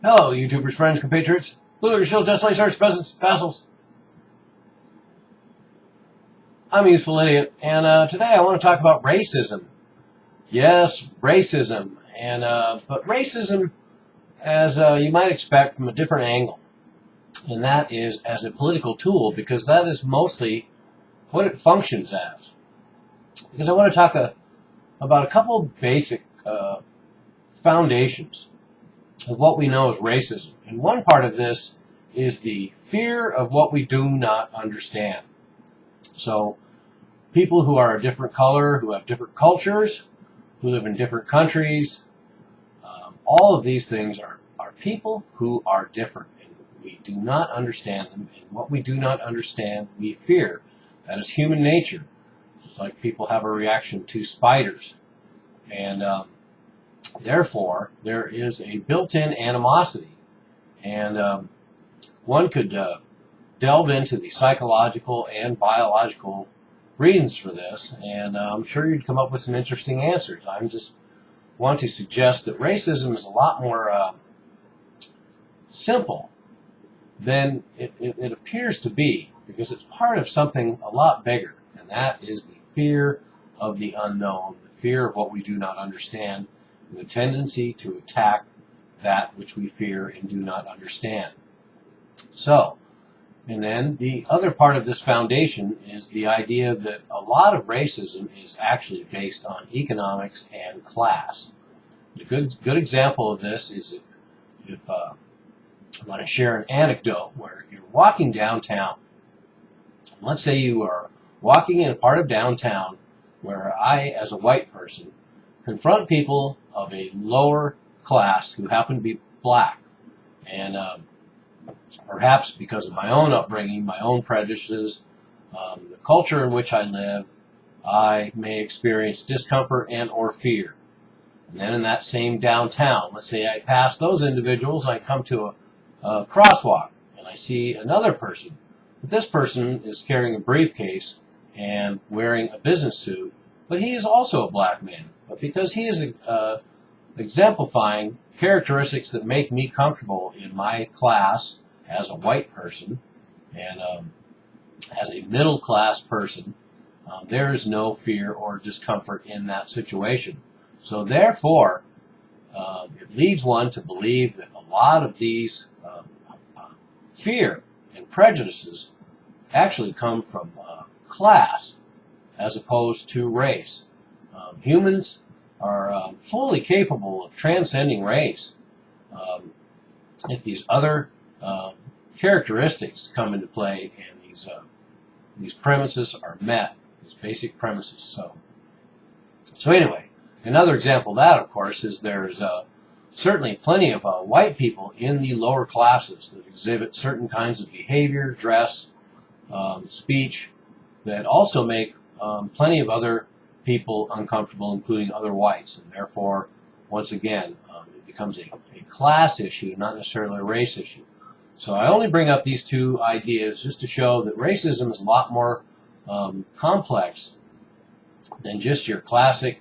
Hello, YouTubers, friends, compatriots, Blue Shield, Desolate, Peasants, Vassals. I'm a useful idiot, and today I want to talk about racism. Yes, racism, but racism, as you might expect, from a different angle, and that is as a political tool, because that is mostly what it functions as. Because I want to talk about a couple of basic foundations of what we know as racism. And one part of this is the fear of what we do not understand. So people who are a different color, who have different cultures, who live in different countries, all of these things are people who are different. And we do not understand them. And what we do not understand, we fear. That is human nature. Just like people have a reaction to spiders. And therefore, there is a built-in animosity. And one could delve into the psychological and biological reasons for this, and I'm sure you'd come up with some interesting answers. I just want to suggest that racism is a lot more simple than it appears to be, because it's part of something a lot bigger, and that is the fear of the unknown, the fear of what we do not understand, and the tendency to attack that which we fear and do not understand. So, and then the other part of this foundation is the idea that a lot of racism is actually based on economics and class. A good example of this is if I want to share an anecdote where you're walking downtown. Let's say you are walking in a part of downtown where I, as a white person, confront people of a lower class who happen to be black. And perhaps because of my own upbringing, my own prejudices, the culture in which I live, I may experience discomfort and or fear. And then in that same downtown, let's say I pass those individuals, I come to a crosswalk, and I see another person. But this person is carrying a briefcase and wearing a business suit, but he is also a black man. But because he is exemplifying characteristics that make me comfortable in my class as a white person and as a middle class person, there is no fear or discomfort in that situation. So therefore, it leads one to believe that a lot of these fear and prejudices actually come from class as opposed to race. Humans are fully capable of transcending race if these other characteristics come into play and these premises are met, these basic premises. So anyway, another example of that, of course, is there's certainly plenty of white people in the lower classes that exhibit certain kinds of behavior, dress, speech, that also make plenty of other people uncomfortable, including other whites, and therefore, once again, it becomes a class issue, not necessarily a race issue. So I only bring up these two ideas just to show that racism is a lot more complex than just your classic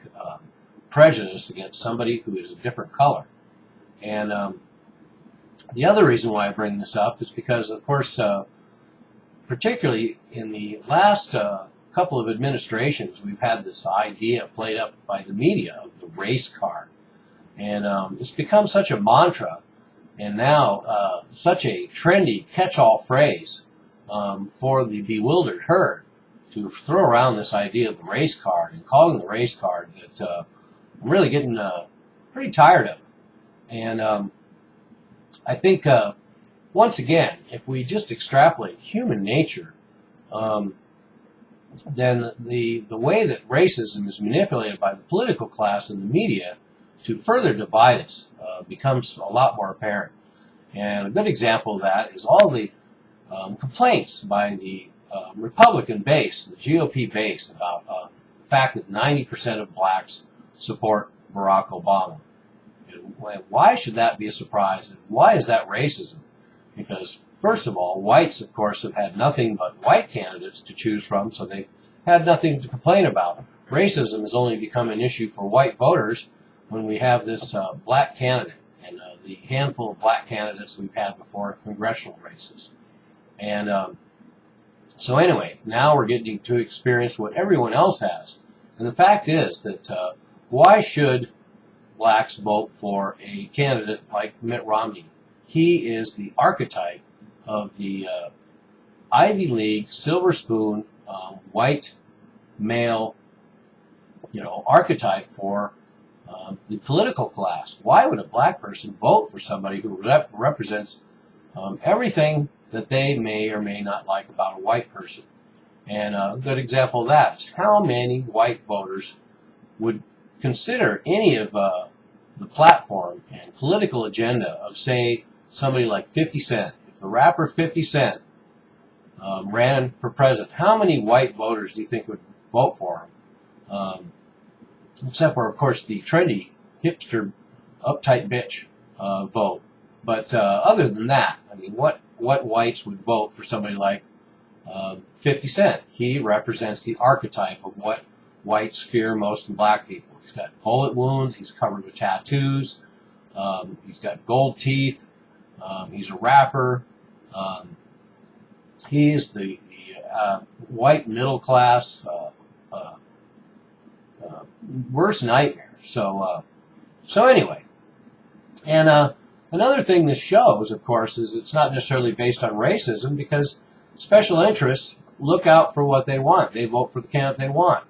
prejudice against somebody who is a different color. And the other reason why I bring this up is because, of course, particularly in the last couple of administrations, we've had this idea played up by the media of the race card. And it's become such a mantra, and now such a trendy catch-all phrase for the bewildered herd to throw around this idea of the race card and calling the race card that I'm really getting pretty tired of it. And I think, once again, if we just extrapolate human nature, then the way that racism is manipulated by the political class and the media to further divide us becomes a lot more apparent. And a good example of that is all the complaints by the Republican base, the GOP base, about the fact that 90% of blacks support Barack Obama. And why should that be a surprise? And why is that racism? Because, first of all, whites, of course, have had nothing but white candidates to choose from, so they've had nothing to complain about. Racism has only become an issue for white voters when we have this black candidate. And the handful of black candidates we've had before congressional races. And so anyway, now we're getting to experience what everyone else has. And the fact is that why should blacks vote for a candidate like Mitt Romney? He is the archetype of the Ivy League, silver spoon, white male, archetype for the political class. Why would a black person vote for somebody who represents everything that they may or may not like about a white person? And a good example of that is how many white voters would consider any of the platform and political agenda of, say, somebody like 50 Cent. If the rapper 50 Cent ran for president, how many white voters do you think would vote for him? Except for, of course, the trendy, hipster, uptight bitch vote. But other than that, I mean, what whites would vote for somebody like 50 Cent? He represents the archetype of what whites fear most in black people. He's got bullet wounds. He's covered with tattoos. He's got gold teeth. He's a rapper. He is the white middle class worst nightmare. So anyway, and another thing this shows, of course, is it's not necessarily based on racism, because special interests look out for what they want. They vote for the candidate they want.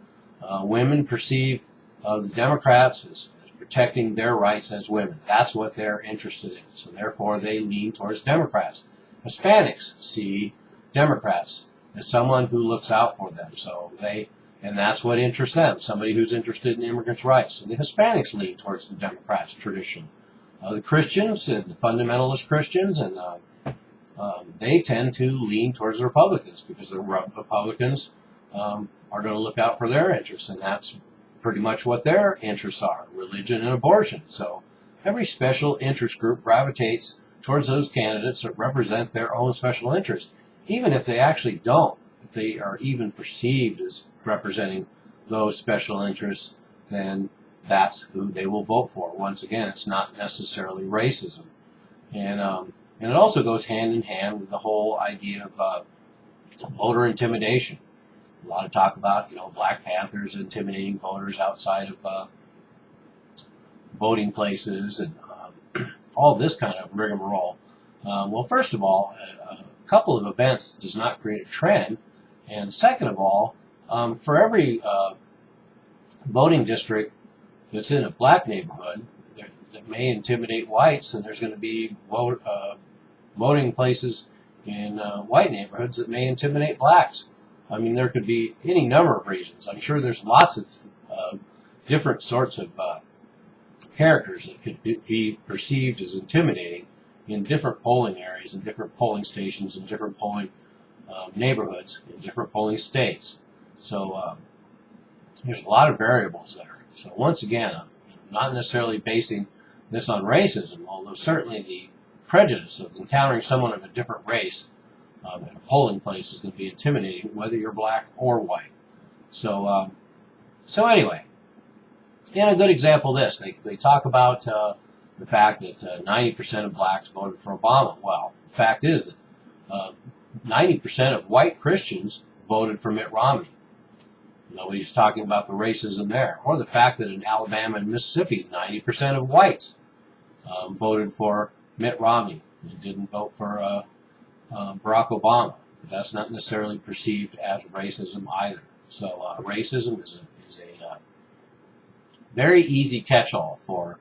Women perceive the Democrats as protecting their rights as women. That's what they're interested in. So therefore, they lean towards Democrats. Hispanics see Democrats as someone who looks out for them. And that's what interests them, somebody who's interested in immigrants' rights. So the Hispanics lean towards the Democrats traditionally. The Christians and the fundamentalist Christians, and they tend to lean towards the Republicans, because the Republicans are going to look out for their interests, and that's pretty much what their interests are, religion and abortion. So every special interest group gravitates towards those candidates that represent their own special interests, even if they actually don't. If they are even perceived as representing those special interests, then that's who they will vote for. Once again, it's not necessarily racism. And it also goes hand in hand with the whole idea of voter intimidation. A lot of talk about, Black Panthers intimidating voters outside of voting places, and all this kind of rigmarole. Well, first of all, a couple of events does not create a trend. And second of all, for every voting district that's in a black neighborhood that may intimidate whites, and there's going to be voting places in white neighborhoods that may intimidate blacks. I mean, there could be any number of reasons. I'm sure there's lots of different sorts of characters that could be perceived as intimidating in different polling areas and different polling stations and different polling neighborhoods in different polling states. So there's a lot of variables there. So once again, I'm not necessarily basing this on racism, although certainly the prejudice of encountering someone of a different race at a polling place is going to be intimidating, whether you're black or white. So anyway, and a good example of this, they talk about the fact that 90% of blacks voted for Obama. Well, the fact is that 90% of white Christians voted for Mitt Romney. Nobody's talking about the racism there. Or the fact that in Alabama and Mississippi, 90% of whites voted for Mitt Romney and didn't vote for Barack Obama. But that's not necessarily perceived as racism either. So racism is a very easy catch-all for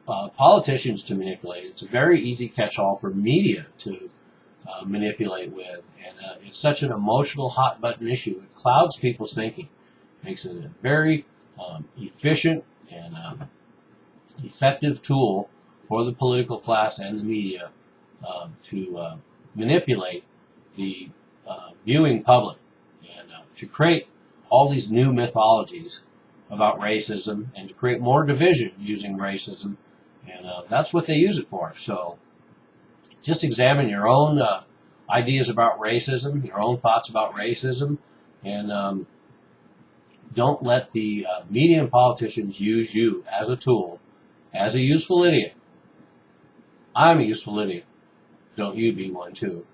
politicians to manipulate. It's a very easy catch-all for media to manipulate with. And it's such an emotional hot-button issue. It clouds people's thinking. Makes it a very efficient and effective tool for the political class and the media to manipulate the viewing public and to create all these new mythologies about racism and to create more division using racism. And that's what they use it for. So just examine your own ideas about racism, your own thoughts about racism, and don't let the media and politicians use you as a tool, as a useful idiot, I'm a useful idiot. Don't you be one too.